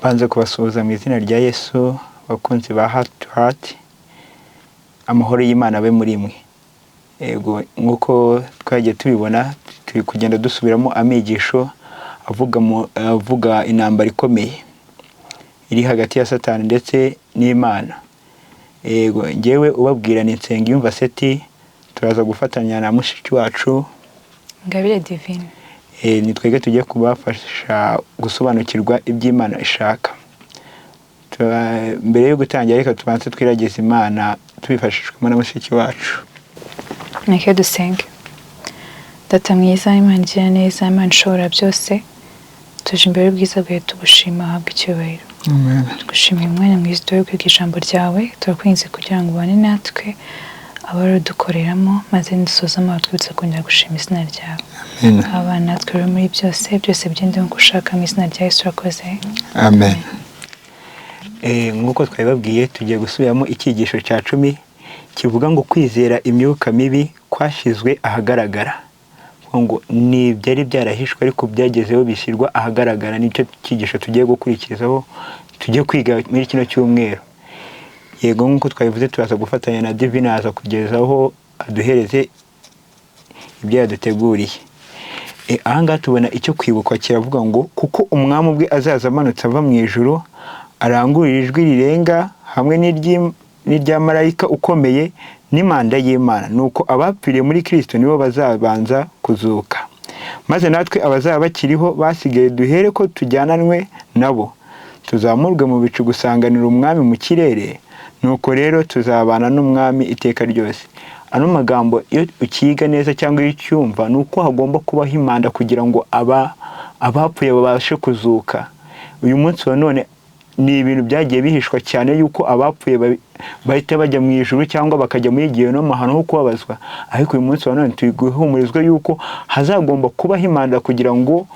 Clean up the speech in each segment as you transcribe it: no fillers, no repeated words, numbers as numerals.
banze kubasuhuza mu izina rya Yesu, bakunzi ba Heart to Heart, amahoro y'Imana abe muri mwe. Yego, nk'uko twagiye tubibona, turi kugenda dusubiramo amigisho avuga intambara ikomeye iri hagati ya Satani ndetse n'Imana. Yego, ngewe ubabwira ni Nsengiyumva Seti, turaza gufatanya na mushiki wacu Ingabire Divine. Ni twebwe tugiye kubafasha gusobanukirwa iby'Imana ishaka. Mbere yo gutangira reka tubanze twiragize Imana tubifashijwemo na mushiki wacu. Neke dusenge. Data mwiza, Imana igira neza, Imana ishobora byose, tuje imbere y'ubwiza bwawe tugushima, habwa icyubahiro. Amen. Tugushimiye umwanya mwiza wo kwiga ijambo ryawe, turakwinze kugira ngo ubane natwe abarudukoreramo, maze nidusoza twibutse kongera gushima izina ryawe. Amen. Abana natwe rero muri byose bigende nk'uko ushaka, mu izina rya Yesu urakoze. Amen. Nk'uko twabibabwiye, tugiye gusubiramo icyigisho cya 10 kivuga ngo kwizera imyuka mibi kwashizwe ahagaragara. Ngo ni byari byarahishwe ariko byagezeho bishyirwa ahagaragara. Nicyo cyigisho tugiye gukurikizaho, tugiye kwiga muri kino cyumweru. Yego, nk'uko twabivuze, turaza gufatanya na Divine aza kugezaho aduhereze ibyo yaduteguriye. Ahangaha tubona icyo kwibukwa kiravuga ngo kuko umwami ubwe azaza amanutse ava mu ijuru, arangurira ijwi rirenga hamwe n'irya marayika ukomeye n'imanda y'Imana, nuko abapfiriye muri Kristo nibo bazabanza kuzuka. Maze natwe abazaba bakiriho basigaye duhere ko tujyananwe nabo, tuzamurwe mu bicu gusanganira umwami mu kirere, nuko rero tuzabana n'umwami iteka ryose. Ano magambo iyo ukiga neza cyangwa iyo ucyumva, nuko hagomba kubaho imanda kugira ngo abapfuye babashe kuzuka. Uyu munsi wa none ni ibintu byagiye bihishwa cyane yuko abapfuye bahita bajya mu ijuru cyangwa bakajya muri Gehinomu ahantu ho kubabazwa. Ariko uyu munsi wa none turi guhumurizwa yuko hazagomba kubaho imanda kugira ngo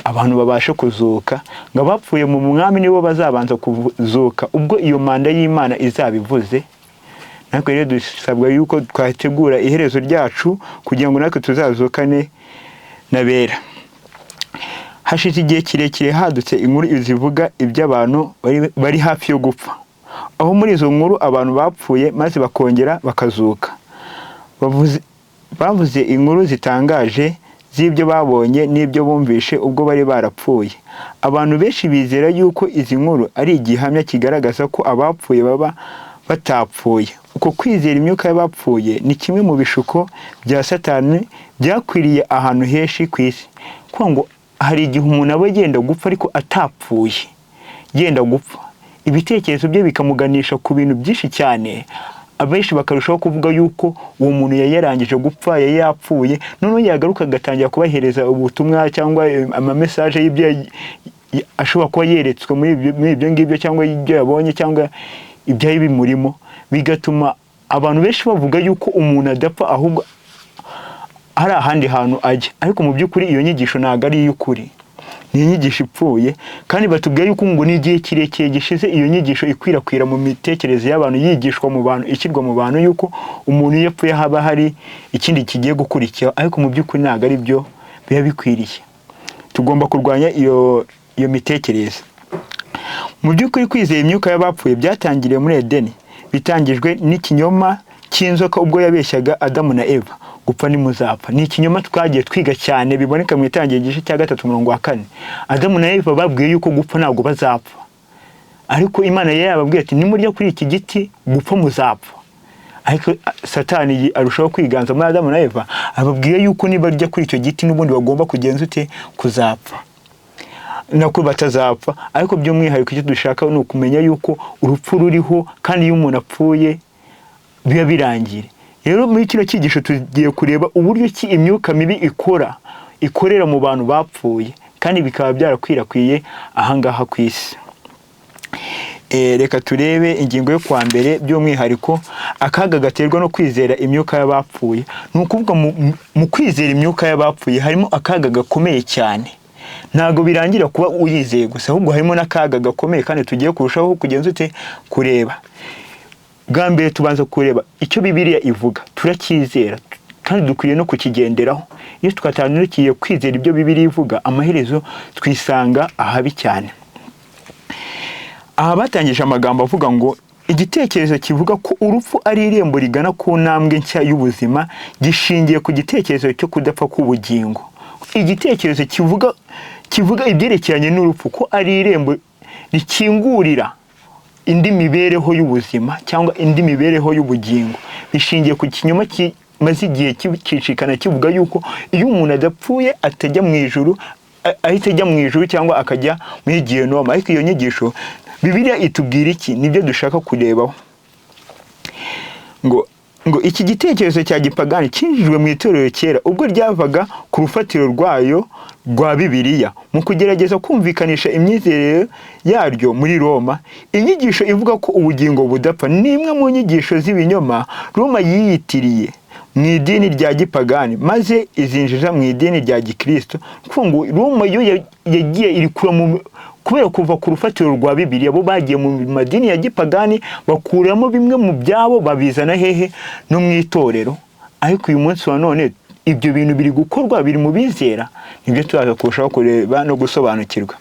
abantu babashe kuzuka, ngo abapfuye mu mwami nibo bazabanza kuzuka ubwo iyo manda y'Imana izabivuze. Natwe rero dusabwa yuko twategura iherezo ryacu kugira ngo natwe tuzazukane n'abera. Hashize igihe kirekire hadutse inkuru zivuga iby'abantu bari hafi yo gupfa, aho muri izo nkuru abantu bapfuye maze bakongera bakazuka. Bavuze inkuru zitangaje z'ibyo babonye n'ibyo bumvishe ubwo bari barapfuye. Abantu benshi bizera yuko izi nkuru ari igihamya kigaragaza ko abapfuye baba batapfuye. Uko kwizera imyuka y'abapfuye ni kimwe mu bishuko bya Satani byakwiriye ahantu henshi ku isi. Kuko ngo hari igihe umuntu aba yenda gupfa ariko atapfuye, yenda gupfa, ibitekerezo bye bikamuganisha ku bintu byinshi cyane. Abenshi bakarushaho kuvuga yuko uwo muntu yarangije gupfa, yapfuye, none yagaruka agatangira kubahereza ubutumwa cyangwa ama message y'ibyo ashobora kuba yeretswe muri ibyo ngibyo cyangwa ibyo yabonye cyangwa ibyayi bimurimo, bigatuma abantu benshi bavuga yuko umuntu adapfa ahubwo hari ahandi hantu ajya. Ariko mu by'ukuri iyo nyigisho ntago ari iy'ukuri, ni inyigisho ipfuye. Kandi batubwiye yuko ngo n'igihe kirekire gishize iyo nyigisho ikwirakwira mu mitekerereze y'abantu, yigishwa mu bantu, ishyirwa mu bantu yuko umuntu iyo yapfuye haba hari ikindi kigiye gukurikira. Ariko mu by'ukuri ntago ari byo biba bikwiriye. Tugomba kurwanya iyo mitekerereze. Mu by'ukuri kwizera imyuka y'abapfuye byatangiriye muri Edeni, bitangijwe n'ikinyoma cy'inzoka ubwo yabeshyaga Adamu na Eva gupfa nimuzapfa. Ni ikinyoma twagiye twiga cyane, biboneka mu itangiriro igice cya 3:4. Adamu na Eva babwiye yuko gupfa ntabwo bazapfa, ariko Imana yari yababwiye ati nimurya kuri iki giti gupfa muzapfa. Ariko Satani arushaho kwiganza muri Adamu na Eva, ababwiye yuko nibarya kuri icyo giti n'ubundi bagomba kugenza kuzapfa, nako batazapfa. Ariko by'umwihariko icyo dushaka ni ukumenya yuko urupfu ruriho, kandi iyo umuntu apfuye biba birangira. Rero muri kino cyigisho tugiye kureba uburyo ki imyuka mibi ikorera mu bantu bapfuye, kandi bikaba byarakwirakwiye ahangaha ku isi. Reka turebe ingingo yo kwa mbere, by'umwihariko akaga gaterwa no kwizera imyuka y'abapfuye. Ni ukuvuga mu kwizera imyuka y'abapfuye harimo akaga gakomeye cyane. Ntago birangira kuba uyizeye gusa, ahubwo harimo n'akaga gakomeye kandi tugiye kurushaho kugenza kureba. Bwa mbere tubanza kureba icyo Bibiliya ivuga, turakizera kandi dukwiriye no kukigenderaho. Iyo twatandukiriye kwizera ibyo Bibiliya ivuga, amaherezo twisanga ahabi cyane. aha batangije amagambo avuga ngo igitekerezo kivuga ko urupfu ari irembo rigana ku ntambwe nshya y'ubuzima gishingiye ku gitekerezo cyo kudapfa k'ubugingo. Igitekerezo kivuga ibyerekeranye n'urupfu ko ari irembo rikingurira indi mibereho y'ubuzima cyangwa indi mibereho y'ubugingo, bishingiye ku kinyoma kimaze igihe kicikana kivuga yuko iyo umuntu adapfuye atajya mu ijuru, ahita ajya mu ijuru cyangwa akajya muri Gehinomu. Ariko iyo nyigisho Bibiliya itubwira iki? Nibyo dushaka kurebaho. ngo iki gitekerezo cya gipagani cyinjijwe mu itorero kera ubwo ryavaga ku rufatiro rwayo rwa Bibiliya mu kugerageza kumvikanisha imyizerere yaryo muri Roma. Inyigisho ivuga ko ubugingo budapfa ni imwe mu nyigisho z'ibinyoma Roma yiyitiriye mu idini rya gipagani maze izinjiza mu idini rya gikristo. Ngo Roma yo yagiye irikura kubera kuva ku rufatiro rwa Bibiliya, bo bagiye mu madini ya gipagani bakuramo bimwe mu byabo babizana hehe no mu itorero. Ariko uyu munsi wa none ibyo bintu biri gukorwa, biri mu bizera. Nibyo turaza kurushaho kureba no gusobanukirwa.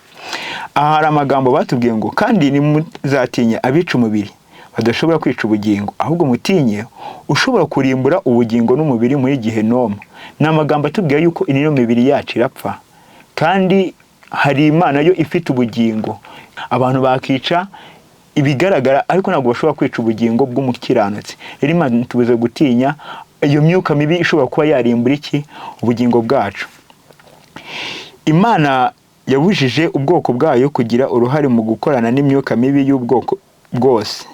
Aha hari amagambo batubwiye ngo kandi nimuzatinya abica umubiri badashobora kwica ubugingo, ahubwo mutinye ushobora kurimbura ubugingo n'umubiri muri Gehinomu. Ni amagambo atubwira yuko ino mibiri yacu irapfa kandi hari Imana yo ifite ubugingo. Abantu bakica ibigaragara ariko ntabwo bashobora kwica ubugingo bw'umukiranutsi. Rero Imana tubuze gutinya iyo myuka mibi ishobora kuba yarimbura iki? Ubugingo bwacu. Imana yabujije ubwoko bwayo kugira uruhare mu gukorana n'imyuka mibi y'ubwoko bwose.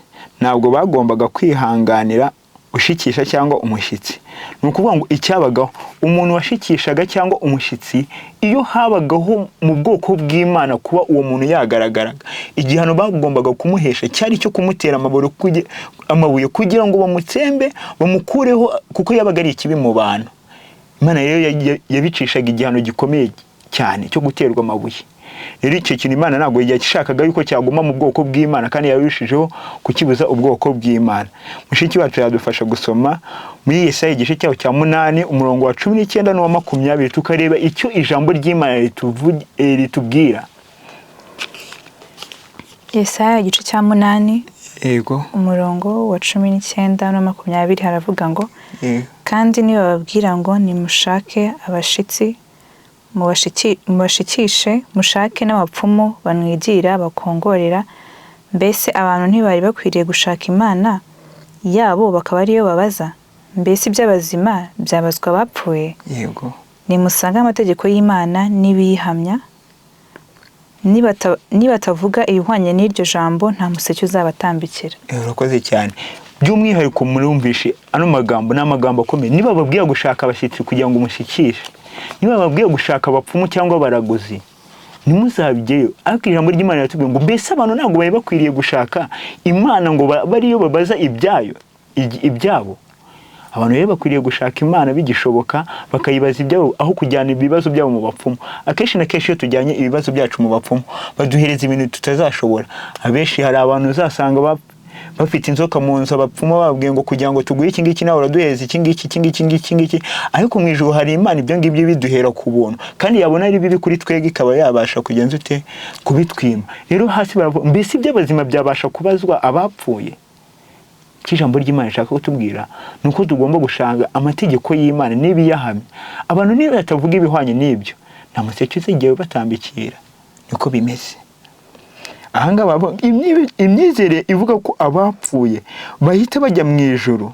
Ntabwo bagombaga kwihanganira ushikisha cyangwa umushyitsi. Ni ukuvuga ngo icyabagaho umuntu washikishaga cyangwa umushyitsi, iyo habagaho mu bwoko bw'Imana kuba uwo muntu yagaragaraga, igihano bagombaga kumuhesha cyari cyo kumutera amabuye kugira ngo bamutsembe bamukureho, kuko yabaga ari ikibi mu bantu. Imana rero yabicishaga igihano gikomeye cyane cyo guterwa amabuye. Rero icyo kintu Imana ntabwo yashakaga yuko cyaguma mu bwoko bw'Imana, kandi yarushijeho kukibuza ubwoko bw'Imana. Mushiki wacu yadufasha gusoma muri Yesaya igice cyaho cya 8 umurongo wa 19 n'uwa 20 tukareba icyo ijambo ry'Imana ritubwira. Yesaya igice cya 8 yego umurongo wa 19 n'uwa 20 haravuga ngo kandi niba bababwira ngo nimushake abashitsi mubashikishe, mushake n'abapfumu banwigira bakongorera, mbese abantu ntibari bakwiriye gushaka Imana yabo bakaba ariyo babaza? Mbese iby'abazima byabazwa abapfuye? Yego. Nimusange amategeko y'Imana n'ibiyihamya, nibatavuga ibihwanye n'iryo jambo nta museke uzabatambikira. Urakoze cyane. By'umwihariko murumvishe ano magambo ni amagambo akomeye. Niba babwiye gushaka abashyitsi kugira ngo umushikishe, niba babwiye gushaka abapfumu cyangwa abaraguzi, ntimuzabigeyo. Ariko ijambo ry'Imana riratubwira ngo mbese abantu ntabwo bari bakwiriye gushaka Imana ngo bariyo babaza ibyabo. Abantu rero bakwiriye gushaka Imana bigishoboka, bakayibaza ibyabo aho kujyana ibibazo byabo mu bapfumu. Akenshi na kenshi iyo tujyanye ibibazo byacu mu bapfumu baduhereza ibintu tutazashobora. Abenshi hari abantu uzasanga bafite inzoka mu nzu, abapfumu babwiye ngo kugira ngo tuguhe iki ngiki nawe uraduhereza iki ngiki, ariko mu ijuru hari Imana ibyo ngibyo biduhera ku buntu, kandi yabona ari bibi kuri twebwe ikaba yabasha kugenza ute kubitwima. Rero hasi baravuga mbese iby'abazima byabasha kubazwa abapfuye? Ijambo ry'Imana rishaka kutubwira nuko tugomba gushanga amategeko y'Imana n'ibiyahamya. Abantu niba batavuga ibihwanye n'ibyo nta museke uzigiye batambikira. Niko bimeze. Ahangaba imyizere ivuga ko abapfuye bahita bajya mu ijuru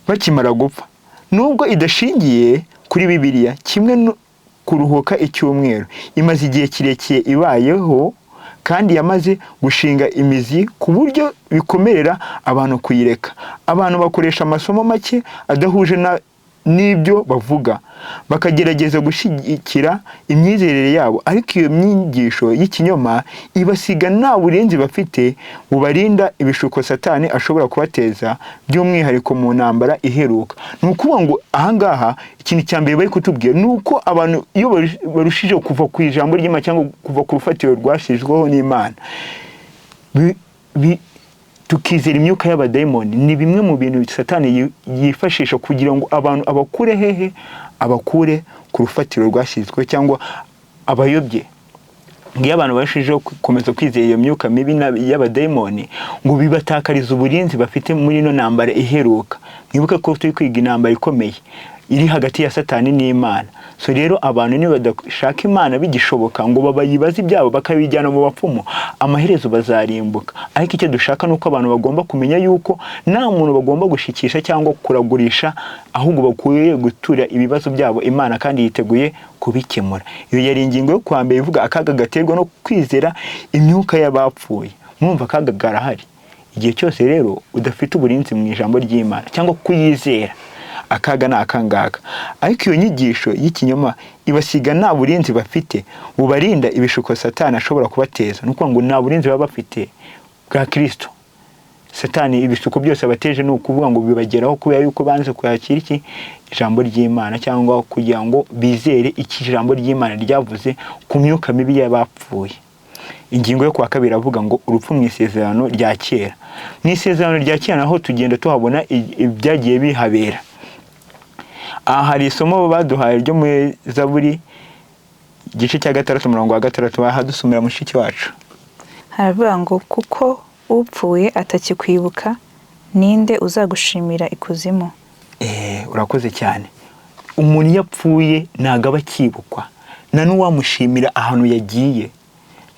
bakimara gupfa, nubwo idashingiye kuri Bibiliya, kimwe no kuruhuka icyumweru. Imaze igihe kirekire ibayeho kandi yamaze gushinga imizi ku buryo bikomerera abantu kuyireka. Abantu bakoresha amasomo make adahuje n'ibyo bavuga, bakagerageza gushyigikira imyizerere yabo, ariko iyo myigisho y'ikinyoma ibasiga nta burenzi bafite bubarinda ibishuko Satani ashobora kubateza, by'umwihariko mu ntambara iheruka. Ni ukuvuga ngo ahangaha ikintu cya mbere bari kutubwira ni uko abantu iyo barushije kuva ku ijambo ry'Imana cyangwa kuva ku rufatiro rwashyizweho n'Imana, tukizera imyuka y'abadayimoni, ni bimwe mu bintu Satani yifashisha kugira ngo abantu abakure hehe, abakure ku rufatiro rwashyizwe cyangwa abayobye. iyo abantu barushijeho gukomeza kwizera iyo myuka mibi y'abadayimoni ngo bibatakariza uburinzi bafite muri ino ntambara iheruka. Mwibuke ko turi kwiga intambara ikomeye iri hagati ya Satani n'Imana. So rero abantu nibadashaka Imana bigishoboka ngo babayibaze ibyabo bakabijyana mu bapfumu, amaherezo bazarimbuka. Ariko icyo dushaka nuko abantu bagomba kumenya yuko nta muntu bagomba gushikisha cyangwa kuragurisha, ahubwo bakwiye gutura ibibazo byabo Imana kandi yiteguye kubikemura. Iyo yari ingingo yo kwa mbere ivuga akaga gaterwa no kwizera imyuka y'abapfuye. Mwumva akaga garahari. Igihe cyose rero udafite uburinzi mu ijambo ry'Imana cyangwa kuyizera, akaga na akangaka. Ariko iyo nyigisho y'ikinyoma ibasiga nta burinzi bafite bubarinda ibishuko Satani ashobora kubateza. Nuko ngo nta burinzi baba bafite bwa Kristo. Satani ibishuko byose abateje ni ukuvuga ngo bibageraho kubera yuko banze kwakira iki ijambo ry'Imana cyangwa kugira ngo bizere iki ijambo ry'Imana ryavuze ku myuka mibi y'abapfuye. Ingingo yo kwa kabiri avuga ngo urupfu mu isezerano rya kera. Mu isezerano rya kera naho tugenda tuhabona ibyagiye bihabera. Aha hari isomo baduhaye ryo muri Zaburi igice cya 6:6 bahadusomera mushiki wacu. Haravuga ngo kuko upfuye atakikwibuka ninde uzagushimira ikuzimu. Urakoze cyane. Umuntu yapfuye ntago abakibukwa, nta n'uwamushimira ahantu yagiye,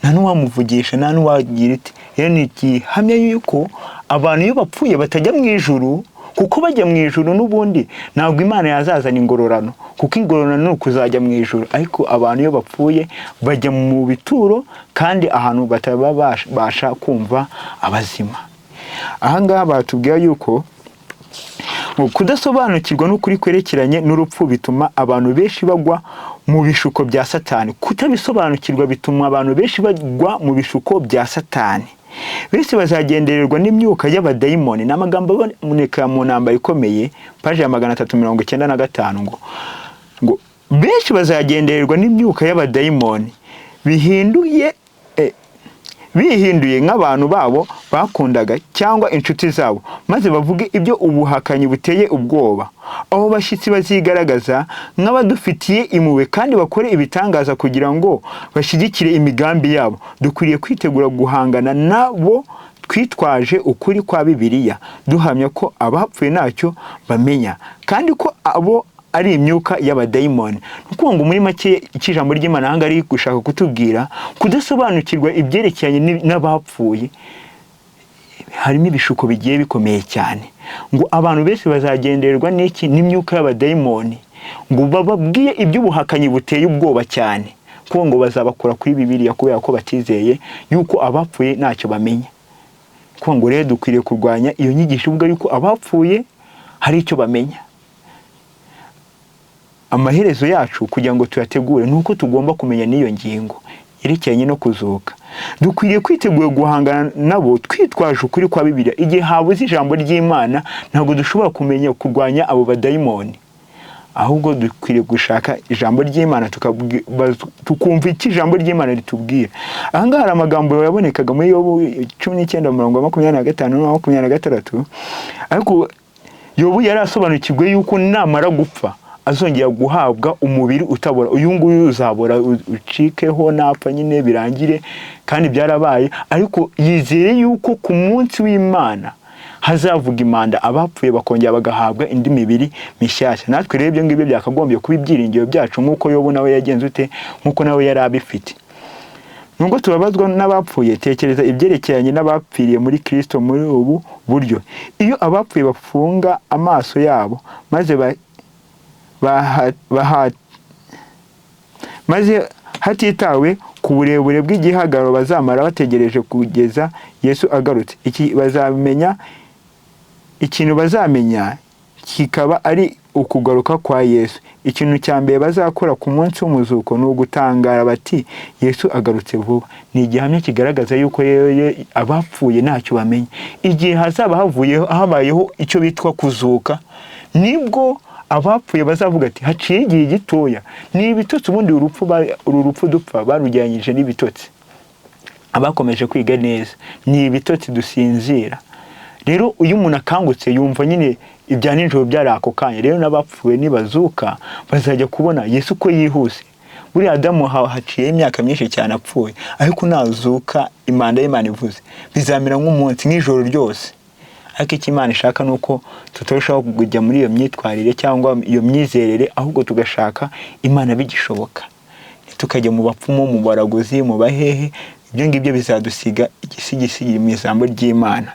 nta n'uwamuvugisha, nta n'uwagira iti. Rero ni igihamya yuko abantu iyo bapfuye batajya mu ijuru, kuko bajya mu ijuru n'ubundi ntabwo Imana yazazana ingororano, kuko ingororano ni ukuzajya mu ijuru. Ariko abantu iyo bapfuye bajya mu bituro kandi ahantu batabasha kumva abazima. Ahangaha batubwira yuko kudasobanukirwa n'ukuri kwerekeranye n'urupfu bituma abantu benshi bagwa mu bishuko bya Satani. Kutabisobanukirwa bituma abantu benshi bagwa mu bishuko bya Satani. Bese bazagendererwa n'imyuka y'abadayimoni. N'amagambo aboneka mu ntambara ikomeye paje ya 395 ngo benshi bazagendererwa n'imyuka y'abadayimoni bihinduye nk'abantu babo bakundaga cyangwa inshuti zabo, maze bavuge ibyo ubuhakanyi buteye ubwoba. Aho bashyitsi bazigaragaza nk'abadufitiye impuhwe kandi bakore ibitangaza kugira ngo bashyigikire imigambi yabo. Dukwiriye kwitegura guhangana nabo twitwaje ukuri kwa Bibiliya, duhamya ko abapfuye ntacyo bamenya kandi ko abo ari imyuka y'abadayimoni. Nuko ngo muri make ikijambo ry'Imana hanga ari gushaka kutubwira kudasobanukirwa ibyerekeranye n'abapfuye harimo ibishuko bigiye bikomeye cyane. Ngo abantu bese bazagendererwa n'iki n'imyuka y'abadayimoni, ngo bababwiye iby'ubuhakanyi buteye ubwoba cyane, kuko ngo bazabakora kuri Bibiliya kubera ko batizeye yuko abapfuye ntacyo bamenya. Kuko ngo rero dukwiriye kurwanya iyo nyigisho ivuga yuko abapfuye hari icyo bamenya. Amaherezo yacu kugira ngo tuyategure nuko tugomba kumenya n'iyo ngingo yerekeranye no kuzuka. Dukwiriye kwitegura guhangana nabo twitwaje ukuri kwa Bibiliya. Igihe habuze ijambo ry'Imana ntabwo dushobora kumenya kurwanya abo badayimoni, ahubwo dukwiriye gushaka ijambo ry'Imana tukumva iki ijambo ry'Imana ritubwira. Ahangaha hari amagambo yabonekaga muri Yobu 19:25-26, ariko Yobu yari asobanukirwe yuko namara gupfa azongera guhabwa umubiri utabora. Uyu nguyu uzabora ucikeho napfa nyine birangire, kandi byarabaye. Ariko yizere yuko ku munsi w'Imana hazavuga impanda, abapfuye bakongera bagahabwa indi mibiri mishyashya. Natwe rero ibyo ngibyo byakagombye kuba ibyiringiro byacu nk'uko Yobu nawe yagenze ute, nk'uko nawe yari abifite. Nubwo tubabazwa n'abapfuye, tekereza ibyerekeranye n'abapfiriye muri Kristo muri ubu buryo. Iyo abapfuye bafunga amaso yabo maze hatitawe ku burebure bw'igihagararo bazamara bategereje kugeza Yesu agarutse, ikintu bazamenya kikaba ari ukugaruka kwa Yesu. Ikintu cya mbere bazakora ku munsi w'umuzuko ni ugutangara bati Yesu agarutse vuba. Ni igihamya kigaragaza yuko abapfuye ntacyo bamenya. Igihe hazaba habayeho icyo bitwa kuzuka, nibwo abapfuye bazavuga ati haciye igihe gitoya. Ni ibitotsi ubundi uru rupfu dupfa barujyanyije n'ibitotsi. Abakomeje kwiga neza ni ibitotsi dusinzira. Rero uyu umuntu akangutse yumva nyine ibya nijoro byari ako kanya. Rero n'abapfuye nibazuka bazajya kubona Yesu ko yihuse, buriya Adamu haciyeho imyaka myinshi cyane apfuye, ariko nazuka impanda y'Imana ivuze bizamera nk'umunsi nk'ijoro ryose. Ariko icyo Imana ishaka ni uko tutarushaho kujya muri iyo myitwarire cyangwa iyo myizerere, ahubwo tugashaka Imana bigishoboka, ntitukajya mu bapfumu, mu baraguzi, mu bahehe. Ibyo ngibyo bizadusiga igisigisigi mu ijambo ry'Imana.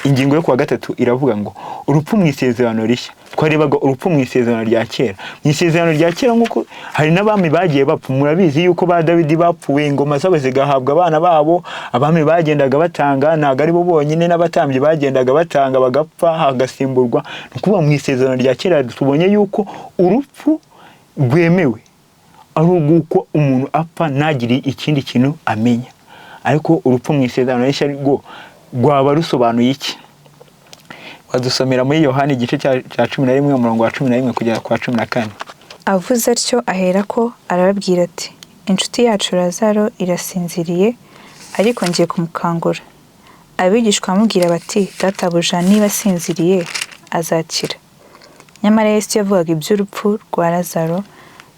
Ingingo yo kuwa gatatu iravuga ngo urupfu mu isezerano rishya. Twarebaga urupfu mu isezerano rya kera. Mu isezerano rya kera nk'uko hari n'abami bagiye bapfa, murabizi yuko ba Dawidi bapfuye, ingoma zabo zigahabwa abana babo, abami bagendaga batanga, ntabwo ari bo bonyine, n'abatambyi bagendaga batanga bagapfa hagasimburwa. Ni ukuvuga mu isezerano rya kera tubonye yuko urupfu rwemewe ari uko umuntu apfa ntagire ikindi kintu amenya. Ariko urupfu mu isezerano rishya rwo rwaba rusobanuye iki? Wadusomera muri Yohana igice cya 11 umurongo wa 11 kugera kwa 14. Avuze atyo aherako arababwira ati, inshuti yacu Lazaro irasinziriye, ariko ngiye kumukangura. Abigishwa bamubwira bati, databuja niba asinziriye azakira. Nyamara Yesu yavugaga iby'urupfu rwa Lazaro,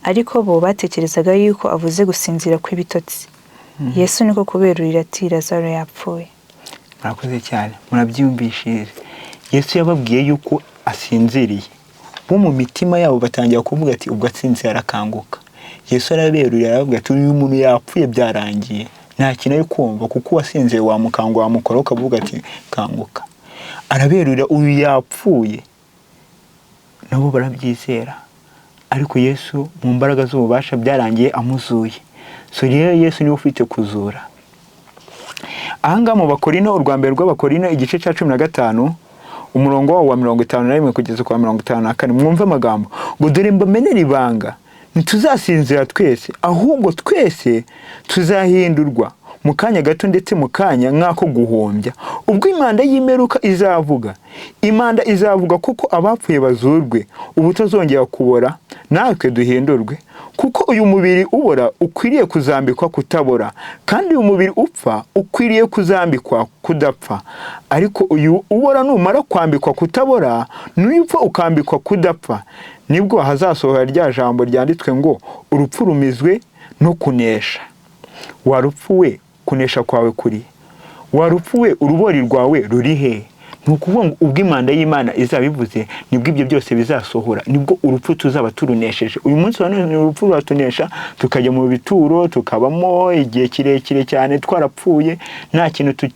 ariko bo batekerezaga yuko avuze gusinzira kw'ibitotsi. Yesu niko kuberurira ati, Lazaro yapfuye. Murakoze cyane, murabyumvishije. Yesu yababwiye yuko asinziriye. Bo mu mitima yabo batangira kuvuga ati ubwo atsinze arakanguka. Yesu araberurira aravuga ati uyu muntu yapfuye byarangiye, nta kintu ari kumva, kuko wasinze wamukangura wamukora ukavuga ati kanguka. Araberurira uyu yapfuye, nabo barabyizera. Ariko Yesu mu mbaraga z'ububasha byarangiye amuzuye. So rero Yesu niwe ufite kuzura. Ahanga mu Bakorino, urwa mbere rw'Abakorino igice cya 15 umurongo wa 51 kugeza kwa 54, mwumve amagambo ngo dore mbamenera ibanga, ntituzasinzira twese, ahubwo twese tuzahindurwa mu kanya gato ndetse mu kanya nk'ako guhombya, ubwo impanda y'imperuka izavuga. Impanda izavuga kuko abapfuye bazurwe, ubutazongera kubora, natwe duhindurwe. Kuko uyu mubiri ubora ukwiriye kuzambikwa kutabora, kandi uyu mubiri upfa ukwiriye kuzambikwa kudapfa. Ariko uyu ubora numara kwambikwa kutabora, n'upfa ukambikwa kudapfa, nibwo hazasohora rya jambo ryanditswe ngo urupfu rumizwe no kunesha. Warupfuwe, kunesha kwawe kuri? Warupfuwe, urubori rwawe ruri he? Nukuvuga ngo ubwo impanda y'Imana izabivuze nibwo ibyo byose bizasohora, nibwo urupfu tuzaba turunesheje. Uyu munsi none urupfu rwatunesha, tukajya mu bituro, tukabamo igihe kirekire cyane twarapfuye, nta kintu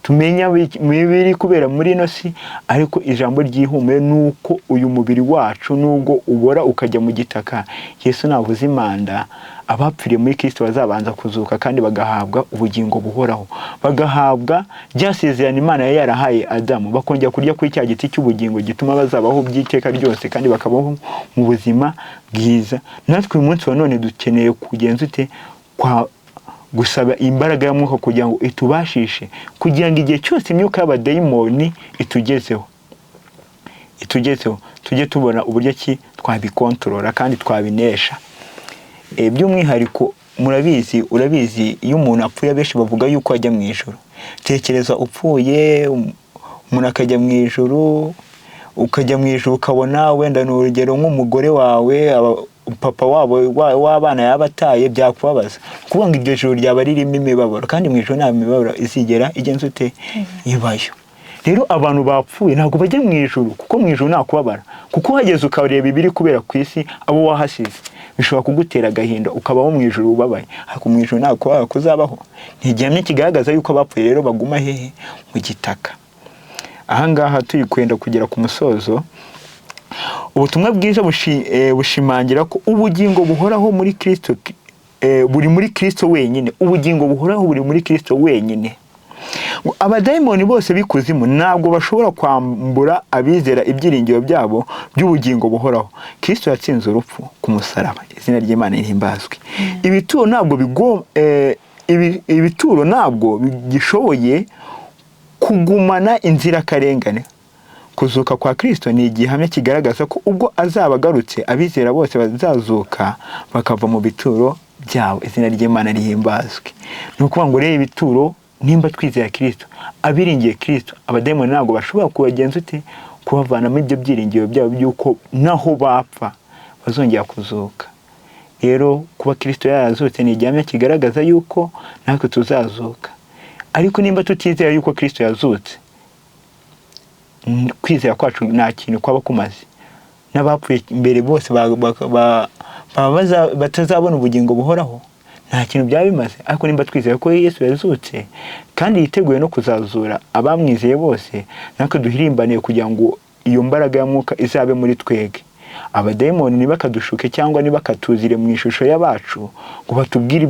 tumenya biri kubera muri ino si. Ariko ijambo ry'ihumure nuko uyu mubiri wacu nubwo ubora ukajya mu gitaka, Yesu navuze impanda, abapfiriye muri Kristo bazabanza kuzuka kandi bagahabwa ubugingo buhoraho, bagahabwa ryasezerano Imana yarahaye Adamu, bakongera kurya kuri cya giti cy'ubugingo gituma bazabaho by'iteka ryose kandi bakabaho mu buzima bwiza. Natwe uyu munsi wa none dukeneye kugenza ute kwa gusaba imbaraga y'Umwuka kugira ngo itubashishe, kugira ngo igihe cyose imyuka y'abadayimoni itugezeho tujye tubona uburyo ki twabikontorora kandi twabinesha. By'umwihariko urabizi iyo umuntu apfuye abenshi bavuga yuko ajya mu ijuru. Tekereza upfuye umuntu akajya mu ijuru, ukajya mu ijuru ukabona wenda n'urugero nk'umugore wawe papa w'abana yabataye, byakubabaza. Kuvuga ngo iryo joro ryaba ririmo imibabaro, kandi mu ijuru nta mibabaro izigera igenza ute ibayo. Rero abantu bapfuye ntabwo bajya mu ijuru, kuko mu ijuru nta kubabara, kuko hageze ukareba ibiri kubera ku isi abo wahasize bishobora kugutera agahinda ukabaho mu ijuru ubabaye. Ariko mu ijuru nta kubabara kuzabaho. Ntigihamye kigaragaza yuko abapfuye rero baguma hehe? Mu gitaka. Ahangaha turi kwenda kugera ku musozo. Ubutumwa bwiza bushimangira ko ubugingo buhoraho muri Kristo buri muri Kristo wenyine. Ubugingo buhoraho buri muri Kristo wenyine. Abadayimoni bose bikuzimu ntabwo bashobora kwambura abizera ibyiringiro byabo by'ubugingo buhoraho. Kristo yatsinze urupfu ku musaraba, izina ry'Imana rihimbazwe. Ibituro ntabwo bigishoboye kugumana inzirakarengane. Kuzuka kwa Kristo ni igihamya kigaragaza ko ubwo azaba agarutse abizera bose bazazuka bakava mu bituro byabo, izina ry'Imana rihimbazwe. Ni ukuvuga ngo rero ibituro, nimba twizera Kristo, abiringiye Kristo, abadayimoni ntabwo bashobora kubagenza ute kubavana muri ibyo byiringiro byabo by'uko naho bapfa bazongera kuzuka. rero kuba Kristo yarazutse ni igihamya kigaragaza yuko natwe tuzazuka. Ariko nimba tutizera yuko Kristo yazutse, kwizera kwacu nta kintu kwaba kumaze. N'abapfuye mbere bose batazabona ubugingo buhoraho, nta kintu byaba bimaze. Ariko nimba twizera ko Yesu yazutse kandi yiteguye no kuzazura abamwizeye bose, natwe duhirimbaniye kugira ngo iyo mbaraga ya mwuka izabe muri twege. Abadayimoni ntibakadushuke cyangwa ntibakatuzire mu ishusho y'abacu ngo batubwire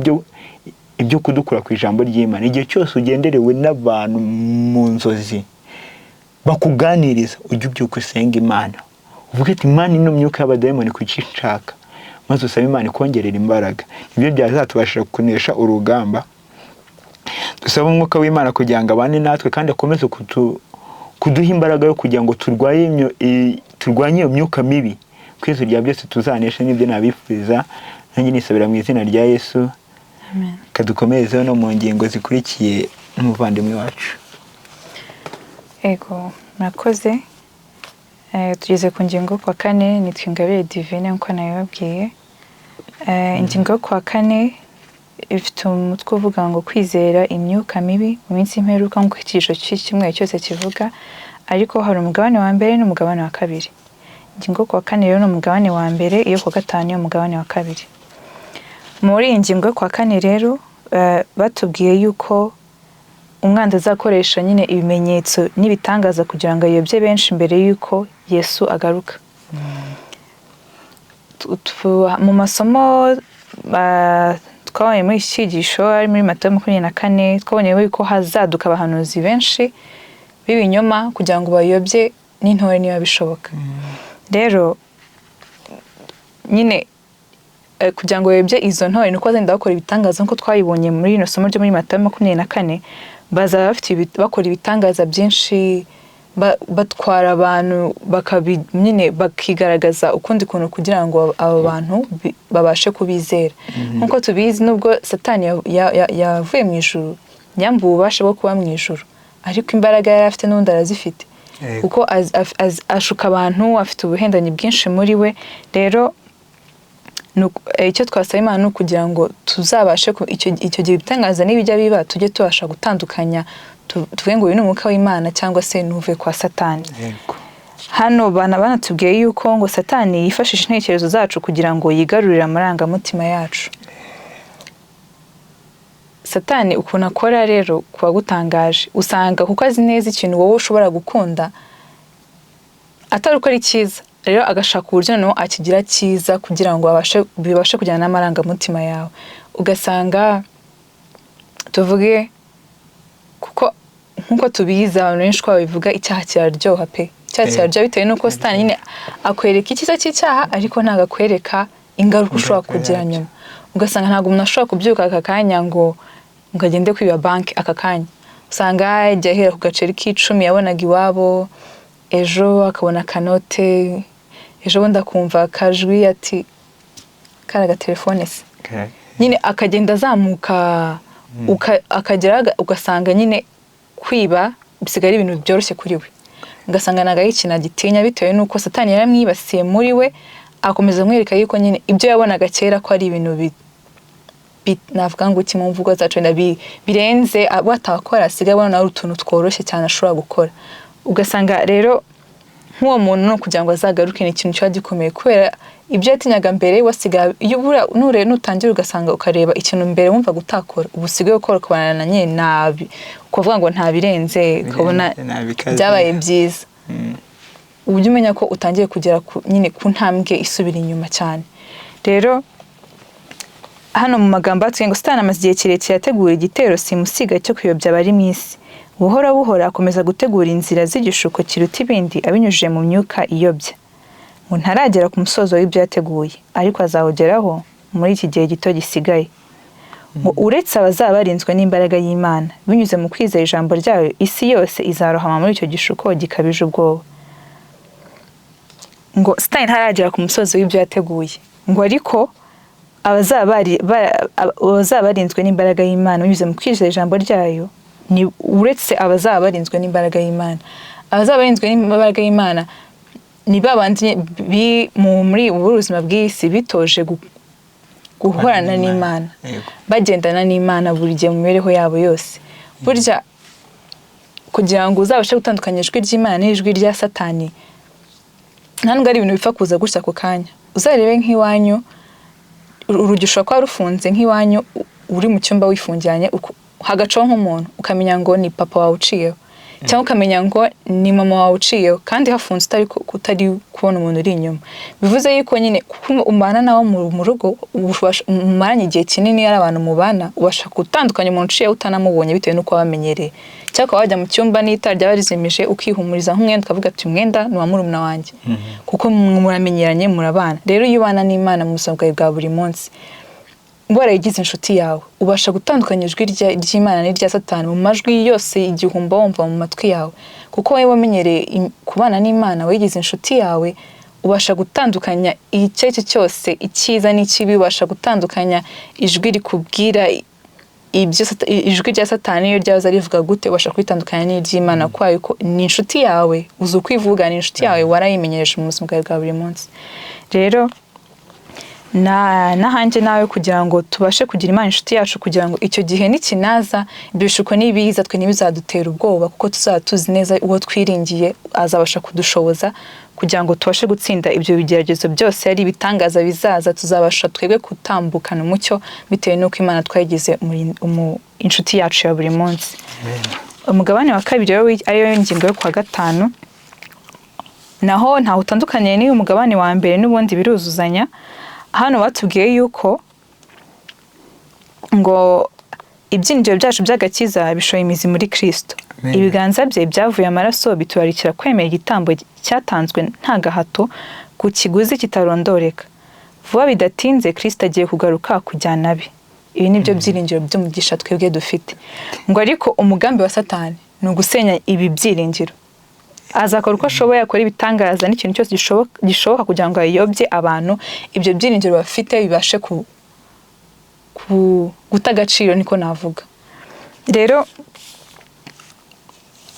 ibyo kudukura ku ijambo ry'Imana. Igihe cyose ugenderewe n'abantu mu nzozi bakuganiriza, ujye ubyuka usenga Imana, uvuge ati Imana, ino myuka y'abadayimoni kuki nshaka, maze usabe Imana ikongerera imbaraga. Nibyo byazatubashije kunesha urugamba. Dusaba umwuka w'Imana kugira ngo abane natwe kandi akomeze kuduha imbaraga yo kugira ngo turwanye iyo myuka mibi. Kwizo rya byose tuzanesha, nibyo nabifuriza. Nanjye nisabira mu izina rya Yesu. Amen. Kadukomerezeho no mu ngingo zikurikiye n'umuvandimwe wacu. Ego, murakoze. Tugeze ku ngingo kwa kane, nitwa Ingabire Divine nkuko nabibabwiye. Ingingo yo kwa kane ifite umutwe uvuga ngo kwizera imyuka mibi mu minsi y'imperuka, nk'uko icyiciro cy'icyumweru cyose kivuga, ariko hari umugabane wa mbere n'umugabane wa kabiri. Ingingo yo kwa kane rero ni umugabane wa mbere, iyo kwa gatanu ni umugabane wa kabiri. Muri iyi ngingo yo kwa kane rero batubwiye yuko umwanzi azakoresha nyine ibimenyetso n'ibitangaza kugira ngo ayobye benshi mbere yuko Yesu agaruka. Mu masomo twabonye muri iki cyigisho ari muri Matayo 24, twabonye yuko hazaduka abahanuzi benshi b'ibinyoma kugira ngo bayobye n'intore niba bishoboka. Rero nyine kugira ngo bayobye izo ntore nuko bazenda bakora ibitangaza nk'uko twabibonye muri ino somo ryo muri Matayo 24. Bazaba bafite bakora ibitangaza byinshi, batwara abantu nyine bakigaragaza ukundi kuntu kugira ngo abo bantu babashe kubizera. Nk'uko tubizi, nubwo Satani yavuye mu ijuru, nyambuye ububasha bwo kuba mu ijuru, ariko imbaraga yari afite n'ubundi arazifite, kuko ashuka abantu, afite ubuhendanyi bwinshi muri we. Rero icyo twasaba Imana ni ukugira ngo tuzabashe icyo gihe ibitangaza n'ibijya biba tujye tubasha gutandukanya, tuvuge ngo uyu ni umwuka w'Imana cyangwa se n'uvuye kwa Satani. Hano banatubwiye yuko ngo Satani yifashisha intekerezo zacu kugira ngo yigarurire amarangamutima yacu. Satani ukuntu akora rero kuba gutangaje, usanga kuko azi neza ikintu wowe ushobora gukunda atari uko ari cyiza, rero agashaka uburyo noneho akigira cyiza kugira ngo bibashe kujyana n'amarangamutima yawe. Ugasanga tuvuge, kuko nk'uko tubizi abantu benshi ko babivuga, icyaha kiraryoha pe. Icyaha kiraryoha bitewe n'uko Satani nyine akwereka icyiza cy'icyaha, ariko ntabwo akwereka ingaruka ushobora kugira nyuma. Ugasanga ntabwo umuntu ashobora kubyuka aka kanya ngo agende kwiba banki aka kanya. Usanga yajya ahera ku gaceri k'10 yabonaga iwabo, ejo akabona kanote, ejo bundi akumva akajwi ati karaga telefone se. Nyine akagenda azamuka, akagera ugasanga nyine kwiba bisigaye ari ibintu byoroshye kuri we. Ugasanga ntago ari ikintu agitinya bitewe n'uko Satani yaramwibasiye muri we, akomeza amwereka yuko nyine ibyo yabonaga kera ko ari ibintu navuga ngo mu mvugo zacu birenze watakora, asigaye abona ari utuntu tworoshye cyane ashobora gukora. Ugasanga rero nk'uwo muntu no kugira ngo azagaruke ni ikintu cyari gikomeye, kubera ibyo yatinyaga mbere wasigaye nutangira ugasanga ukareba ikintu mbere wumva gutakora, ubu usigaye ukora kubana na nyine nabi, kuvuga ngo nta birenze, ukabona byabaye byiza. Ujye umenya ko utangiye kugera nyine ku ntambwe isubira inyuma cyane. Rero hano mu magambo atubwiye ngo Satani amaze igihe kirekire yategura igitero simusiga cyo kuyobya abari mu isi. Buhora buhora akomeza gutegura inzira z'igishuko kiruta ibindi abinyujije mu myuka iyobya. Ngo ntaragera ku musozo w'ibyo yateguye, ariko azawugeraho muri iki gihe gito gisigaye. Ngo uretse abazaba barinzwe n'imbaraga y'Imana binyuze mu kwizera ijambo ryayo, isi yose izarohama muri icyo gishuko gikabije ubwoba. Ngo Satani ntaragera ku musozo w'ibyo yateguye, ngo ariko abazaba barinzwe n'imbaraga y'Imana binyuze mu kwizera ijambo ryayo, ni uretse abazaba barinzwe n'imbaraga y'Imana. Abazaba barinzwe n'imbaraga y'Imana ni babandi muri ubu buzima bw'isi bitoje guhorana n'Imana, bagendana n'Imana buri gihe mu mibereho yabo yose. Burya kugira ngo uzabashe gutandukanya ijwi ry'Imana n'ijwi rya Satani, nta nubwo ari ibintu bipfa kuza gutya ako kanya. Uzarebe nk'iwanyu, urugi ushobora kuba rufunze nk'iwanyu, uri mu cyumba wifungiranye, hagacaho nk'umuntu ukamenya ngo ni papa wawe uciyeho, cyangwa ukamenya ngo ni mama wawe uciyeho, kandi hafunze utari kubona umuntu uri inyuma. Bivuze yuko nyine kuko umubana nawe mu rugo, mumaranye igihe kinini ari abantu mubana, ubasha gutandukanya umuntu uciyeho utanamubonye bitewe n'uko wamenyereye. Cyangwa wajya mu cyumba n'itara ryaba rizimije ukihumuriza nk'umwenda ukavuga ati umwenda ni uwa murumuna wanjye, kuko muramenyeranye murabana. Rero iyo ubana n'Imana mu buzima bwawe bwa buri munsi, warayigize inshuti yawe, ubasha gutandukanya ijwi ry'Imana n'irya Satani mu majwi yose igihumba wumva mu matwi yawe, kuko wowe wamenyereye kubana n'Imana, wayigize inshuti yawe, ubasha gutandukanya icyo ari cyo cyose, icyiza n'ikibi, ubasha gutandukanya ijwi rikubwira ijwi rya Satani iyo ryaza rivuga gute, ubasha kwitandukanya n'iry'Imana kuko ni inshuti yawe, uzi ukwivuga, ni inshuti yawe, warayimenyereje mu buzima bwawe bwa buri munsi. Rero nahanjye nawe kugira ngo tubashe kugira Imana inshuti yacu, kugira ngo icyo gihe nikinaza ibyo bishuko n'ibiza twe ntibizadutera ubwoba, kuko tuzaba tuzi neza uwo twiringiye azabasha kudushoboza kugira ngo tubashe gutsinda ibyo bigeragezo byose, ari ibitangaza bizaza, tuzabasha twebwe gutambukana umucyo bitewe n'uko Imana twayigize inshuti yacu ya buri munsi. Umugabane wa kabiri ariyo ngingo yo kwa gatanu, naho ntaho utandukaniye n'uyu mugabane wa mbere, n'ubundi biruzuzanya. Hano batubwiye yuko ngo ibyinjiro byacu by'agakiza bishoye imizi muri Kristo. Ibiganza bye byavuye amaraso biturarikira kwemera igitambo cyatanzwe nta gahato ku kiguzi kitarondoreka. Vuba bidatinze Kristo agiye kugaruka kujyana abe. Ibi nibyo byiringiro by'umugisha twebwe dufite. Ngo ariko umugambi wa Satani ni ugusenya ibi byiringiro. Azakora uko ashoboye, akora ibitangaza n'ikintu cyose gishoboka kugira ngo ayobye abantu, ibyo byiringiro bafite bibashe guta agaciro, niko navuga. Rero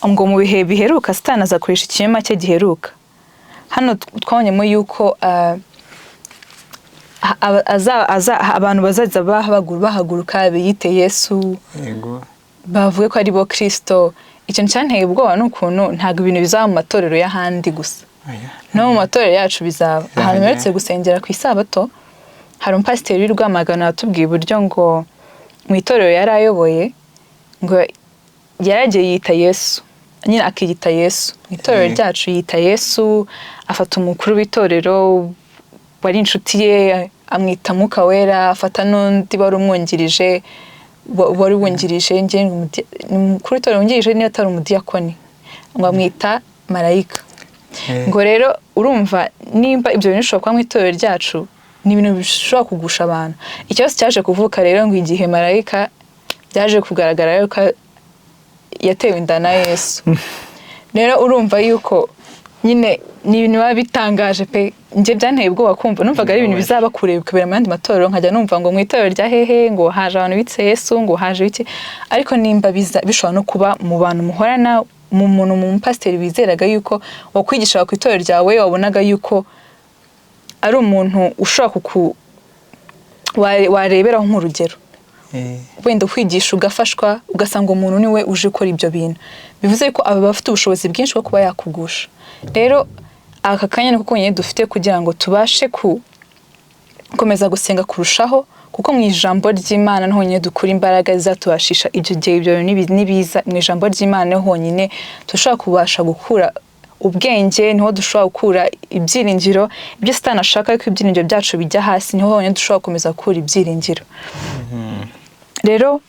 ngo mu bihe biheruka Satani azakoresha ikinyoma cye giheruka. Hano twabonyemo yuko abantu bazaza bahaguruka biyite Yesu, bavuge ko ari bo Kristo. Ikintu cyanteye ubwoba n'ukuntu ntabwo ibintu bizaba mu matorero y'ahandi gusa, no mu matorero yacu bizaba. Ahantu mperutse gusengera ku isabato, hari umupasiteri w'i Rwamagana watubwiye uburyo ngo mu itorero yari ayoboye, ngo yaragiye yita Yesu, nyine akiyita Yesu. Mu itorero ryacu yita Yesu, afata umukuru w'itorero wari inshuti ye amwita Mwuka Wera, afata n'undi wari umwungirije wari wungirije mukuru w'itorero wungirije niyo atari umudiyakoni, ngo amwita marayika. Ngo rero urumva nimba ibyo bintu bishobora kuba mu itorero ryacu, ni ibintu bishobora kugusha abantu. Ikibazo cyaje kuvuka rero ngo igihe marayika byaje kugaragara yuko yatewe inda na Yesu. Rero urumva yuko nyine ni ibintu biba bitangaje pe. Njye byanteye ubwoba kumva, numvaga ari ibintu bizaba kure bikabera mu yandi matorero, nkajya numva ngo mu itorero rya hehe ngo haje abantu bitse Yesu, ngo haje iki. Ariko nimba bishobora no kuba mu bantu muhorana, mu muntu mu mupasiteri bizeraga yuko wakwigisha ku itorero ryawe, wabonaga yuko ari umuntu ushobora wareberaho nk'urugero, wenda kwigisha ugafashwa, ugasanga umuntu niwe uje ukora ibyo bintu. Bivuze ko aba bafite ubushobozi bwinshi bwo kuba yakugusha. Rero aka kanya niko konyine dufite kugira ngo tubashe gukomeza gusenga kurushaho, kuko mu ijambo ry'Imana niho honyine dukura imbaraga zizatubashisha ibyo gihe ibyo nibiza. Mu ijambo ry'Imana niho honyine dushobora kubasha gukura ubwenge, niho dushobora gukura ibyiringiro. Ibyo Satani ashaka yuko ibyiringiro byacu bijya hasi, niho honyine dushobora gukomeza gukura ibyiringiro. Rero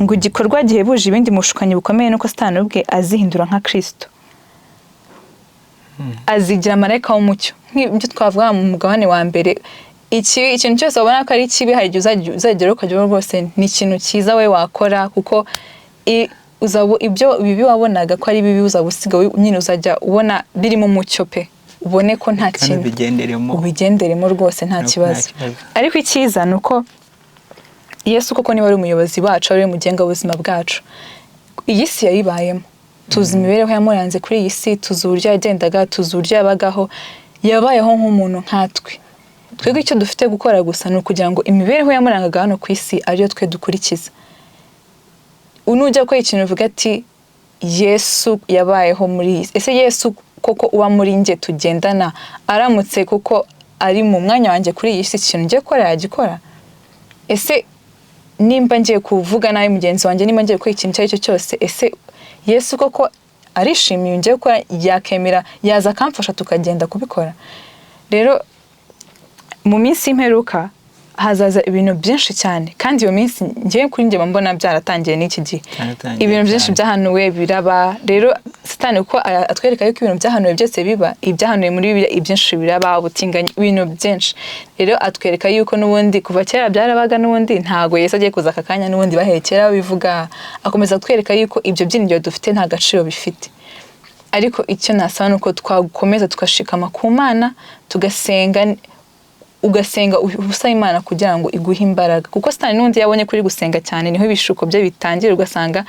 ngo igikorwa gihebuje ibindi mushukanyi bukomeye nuko Satani ubwe azihindura nka Kristo, azigira marayika w'umucyo. Nk'ibyo twavuga mu mugabane wa mbere, ikintu cyose wabona ko ari kibi, hari igihe uzagera ukajya rwose ni ikintu cyiza we wakora, kuko ibyo bibi wabonaga ko ari bibi uzabusiga nyine uzajya ubona birimo umucyo pe, ubone ko nta kintu ubigenderemo rwose nta kibazo. Ariko icyiza ni uko Yesu koko niwe ari umuyobozi wacu, ari we mugenga w'ubuzima bwacu. Iyi si yayibayemo, tuzi imibereho yamuranze kuri iyi si, tuzi uburyo yagendaga, tuzi uburyo yabagaho, yabayeho nk'umuntu nkatwe. twebwe icyo dufite gukora gusa ni ukugira ngo imibereho yamurangaga hano ku isi ariyo twe dukurikiza. Unujya gukora ikintu uvuga ati Yesu yabayeho muri iyi, ese Yesu koko uba muri njye tugendana aramutse koko ari mu mwanya wanjye kuri iyi si, ikintu ngiye gukora yagikora? Ese nimba ngiye kuvuga nabi mugenzi wanjye, nimba ngiye gukora ikintu icyo ari cyo cyose, ese Yesu koko arishimiye ngiye gukora, yakemera, yaza akamfasha tukagenda kubikora? Rero mu minsi y'imperuka hazaza ibintu byinshi cyane, kandi iyo minsi ngiye kuri njye mbona byaratangiye n'iki gihe. Ibintu byinshi byahanuwe biraba. Rero Satani uko atwereka yuko ibintu byahanuwe byose biba, ibyahanuwe muri Bibiliya ibyinshi biraba, ubutinganyi, ibintu byinshi. Rero atwereka yuko n'ubundi kuva kera byarabaga, n'ubundi ntago Yesu agiye kuza aka kanya n'ubundi bahekera bivuga. Akomeza kutwereka yuko ibyo byiringiro dufite nta gaciro bifite. Ariko icyo nasaba ni uko twakomeza tugashikama ku Mana, tugasenga, ugasenga usaba Imana kugira ngo iguhe imbaraga, kuko Satani n'undi yabonye kuri gusenga cyane niho ibishuko bye bitangira. Ugasanga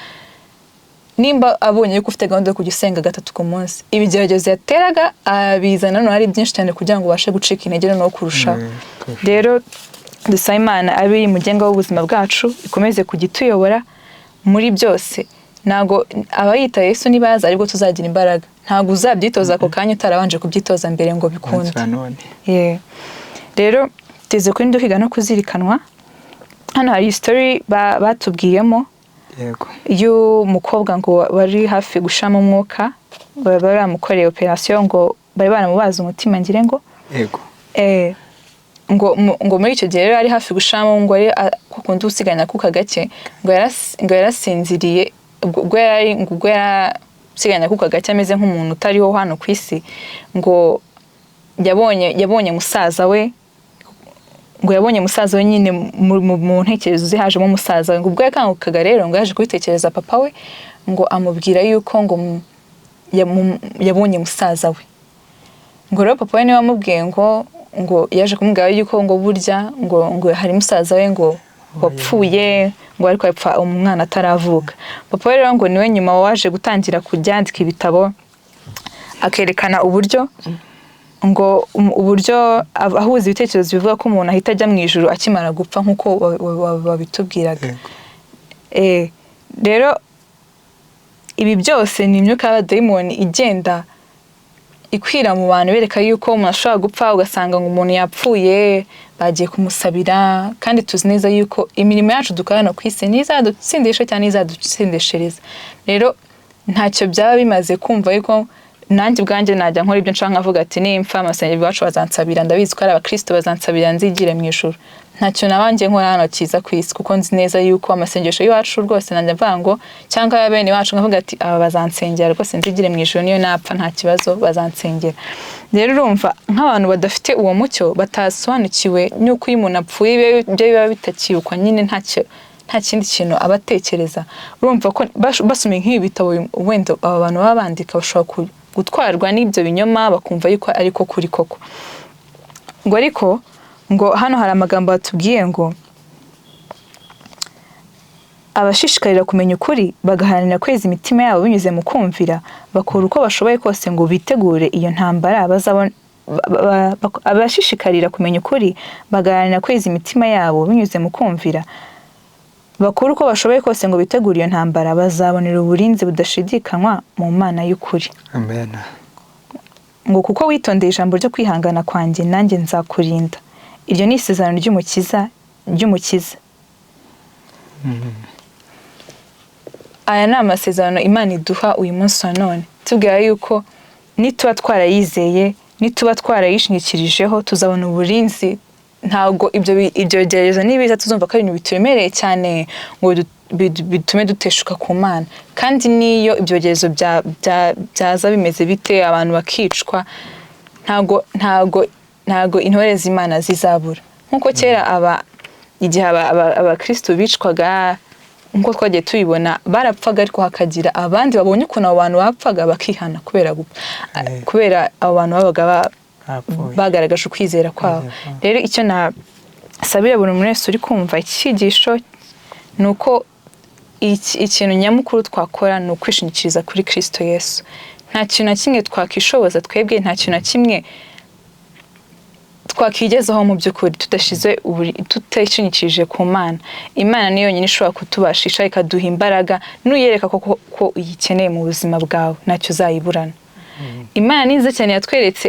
nimba abonye yuko ufite gahunda yo kujya usenga 3 ku munsi, ibigeragezo yateraga abizana no hari byinshi cyane kugira ngo ubashe gucika intege no kurushaho. Rero dusaba Imana abe mugenga w'ubuzima bwacu, ikomeze kugituyobora muri byose. Nago abayita Yesu nibaza ariko tuzagira imbaraga, ntago uzabyitoza ako kanya utarabanje kubyitoza mbere ngo bikunde. Rero teze kuri ndukiga no kuzirikanwa. Hano hari story batubwiyemo y'umukobwa ngo bari hafi gushama umwuka, baramukoreye operation ngo bari baramubaza umutima ngire ngo ngo muri icyo gihe rero ari hafi gushama, ngo ari kukundi usiganya kuka gake, ngo yarasinziriye, ubwo yarasiganya kuka gake ameze nk'umuntu utariho hano ku isi. Ngo yabonye musaza we, ngo yabonye musaza we nyine mu ntekerezo ze hajemo musaza we. Ngo ubwo yakangukaga rero ngo yaje kubitekereza papa we, ngo amubwira yuko ngo yabonye musaza we. Ngo rero papa we niwe wamubwiye ngo yaje kumubwira yuko ngo burya ngo hari musaza we ngo wapfuye, ngo ariko yapfa umwana ataravuka. Papa we rero ngo niwe nyuma waje gutangira kujyandika ibitabo, akerekana uburyo ngo uburyo ahuza ibitekerezo bivuga ko umuntu ahita ajya mu ijuru akimara gupfa nk'uko babitubwiraga. Rero ibi byose ni imyuka y'abadayimoni igenda ikwira mu bantu, bereka yuko umuntu ashobora gupfa, ugasanga ngo umuntu yapfuye bagiye kumusabira. Kandi tuzi neza yuko imirimo yacu dukorana ku isi nizadutsindisha cyane izadutsindishereza. Rero ntacyo byaba bimaze kumva yuko nanjye ubwanjye najya nkora ibyo nshaka, nkavuga ati nimpfa amasengero iwacu bazansabira, ndabizi ko ari abakristo bazansabira nzigire mu ijuru. Ntacyo nabanjye nkora hano kiza ku isi, kuko nzi neza yuko amasengesho y'iwacu rwose nanjye mvuga ngo, cyangwa ya bene iwacu nkavuga ati aba bazansengera rwose nzigire mu ijuru, niyo napfa nta kibazo bazansengera. Rero urumva nk'abantu badafite uwo mucyo, batasobanukiwe n'uko iyo umuntu apfuye ibyo biba bitakibukwa, nyine nta kindi kintu abatekereza. Urumva ko basomye nk'ibi bitabo wenda aba bantu baba bandika bashobora gutwarwa n'ibyo binyoma, bakumva yuko ariko kuri koko. Ngo ariko ngo hano hari amagambo batubwiye ngo abashishikarira kumenya ukuri bagaharanira kweza imitima yabo binyuze mu kumvira, bakora uko bashoboye kose ngo bitegure iyo ntambara bazabona. Abashishikarira kumenya ukuri bagaharanira kweza imitima yabo binyuze mu kumvira, bakora uko bashoboye kose ngo bitegure iyo ntambara bazabonera uburinzi budashidikanywa mu Mana y'ukuri. Amen. Ngo kuko witondeye ijambo ryo kwihangana kwanjye nanjye nzakurinda. Iryo ni isezerano ry'umukiza. Aya ni amasezerano Imana iduha uyu munsi wa none, tubwira yuko nituba twarayizeye, nituba twarayishingikirijeho, tuzabona uburinzi. Ntabwo ibyo bigeragezo nibiza tuzumva ko ari ibintu bituremereye cyane ngo bitume duteshuka ku Mana. Kandi niyo ibyo bigeragezo byaza bimeze bite, abantu bakicwa, ntago intore z'Imana zizabura. Nkuko kera igihe abakristo bicwaga, nkuko twagiye tubibona, barapfaga ariko hakagira abandi babonye ukuntu abo bantu bapfaga bakihana kubera abo bantu babaga bagaragaje ukwizera kwabo. Rero icyo nasabira buri muntu wese uri kumva iki cyigisho ni uko ikintu nyamukuru twakora ni ukwishingikiriza kuri Kristo Yesu. Nta kintu na kimwe twakishoboza twebwe, nta kintu na kimwe twakigezaho mu by'ukuri tutashingikirije ku Mana. Imana niyo yonyine ishobora kutubashisha ikaduha imbaraga n'uyereka ko uyikeneye mu buzima bwawe ntacyo uzayiburana. Imana ni nziza cyane, yatweretse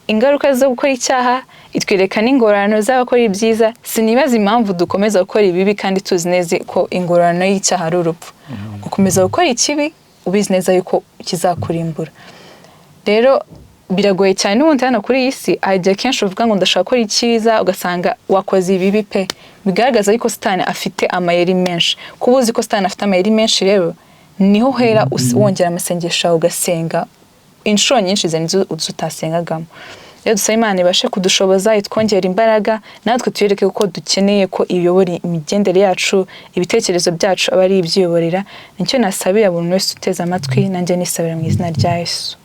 ingaruka zo gukora icyaha, itwereka n'ingororano z'abakora ibyiza. Sinibaza impamvu dukomeza gukora ibibi kandi tuzi neza ko ingororano y'icyaha ari urupfu. Gukomeza gukora ikibi ubizi neza yuko kizakurimbura. Rero biragoye cyane n'ubundi hano kuri iyi si ajya kenshi uvuga ngo ndashaka gukora icyiza ugasanga wakoze ibibi pe. Bigaragaza yuko Satani afite amayeri menshi. Kuba uzi ko Satani afite amayeri menshi rero niho hera wongera amasengesho yawe ugasenga inshuro nyinshi zanizo utasengagamo. Rero dusaba Imana ibashe kudushoboza, itwongera imbaraga, natwe tuyereke ko dukeneye ko iyobora imigendere yacu, ibitekerezo byacu aba ari ibyiyoborera. Nicyo nasabira buri wese uteze amatwi, nanjye nisabira mu izina rya Yesu.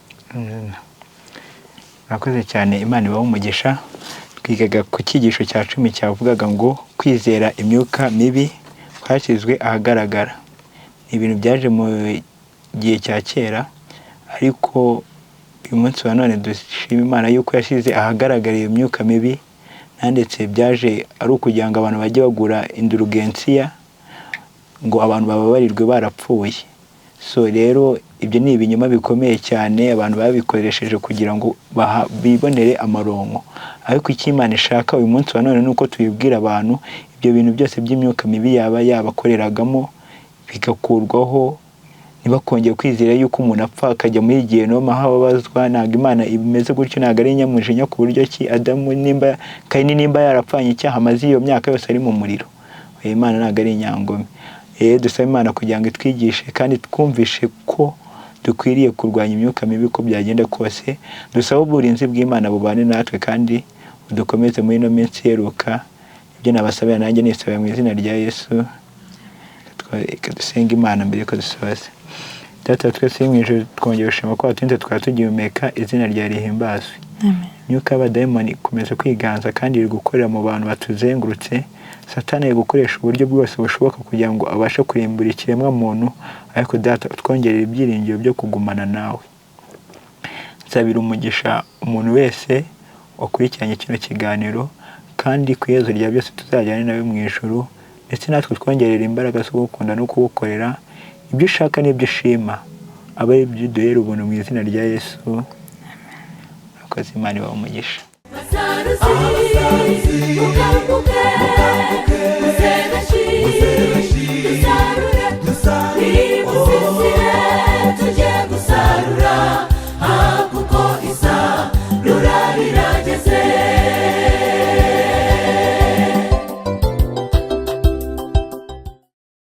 Murakoze cyane, Imana ibahe umugisha. Twigaga ku cyigisho cya 10 cyavugaga ngo kwizera imyuka mibi kwashyizwe ahagaragara. Ibintu byaje mu gihe cya kera, ariko uyu munsi wa none dushima Imana yuko yashyize ahagaragara iyo myuka mibi, ndetse byaje ari ukugira ngo abantu bajye bagura indulgensiya ngo abantu bababarirwe barapfuye. So rero ibyo ni ibinyoma bikomeye cyane abantu babikoresheje kugira ngo bibonere amaronko. Ariko icyo Imana ishaka uyu munsi wa none nuko tuyibwira abantu ibyo bintu byose by'imyuka mibi yaba yabakoreragamo bigakurwaho, ntibakongeye kwizera yuko umuntu apfa akajya muri Gehinomu aho ababazwa. Ntabwo Imana imeze gutyo, ntabwo ari inyamujinya ku buryo ki Adamu Kayini nimba yarapfanye icyaha amaze iyo myaka yose ari mu muriro. Imana ntabwo ari inyangome. Dusaba Imana kugira ngo itwigishe kandi twumvishe ko dukwiriye kurwanya imyuka mibi ko byagenda kose. Dusaba uburinzi bw'Imana bubane natwe kandi dukomeze muri ino minsi iheruka. Ibyo nabasabira nanjye nisabira mu izina rya Yesu. Dusenga Imana mbere ko dusoza. Data twese mu ijuru twongeye gushima ko watunze twari tugihumeka, izina rya rihimbazwe. Amen. Imyuka y'abadayimoni ikomeza kwiganza kandi iri gukorera mu bantu batuzengurutse. Satani ari gukoresha uburyo bwose bushoboka kugira ngo abashe kurimbura ikiremwa muntu, ariko Data twongerera ibyiringiro byo kugumana nawe. Nsabira umugisha umuntu wese wakurikiranye kino kiganiro, kandi ku iherezo rya byose tuzajyane nawe mu ijuru, ndetse natwe twongerera imbaraga zo gukunda no kugukorera ibyo ushaka n'ibyo ushima, aba ari ibyo duhera ubuntu mu izina rya Yesu. Akoze Imana ibahe umugisha. Mukanguke, muze gashira.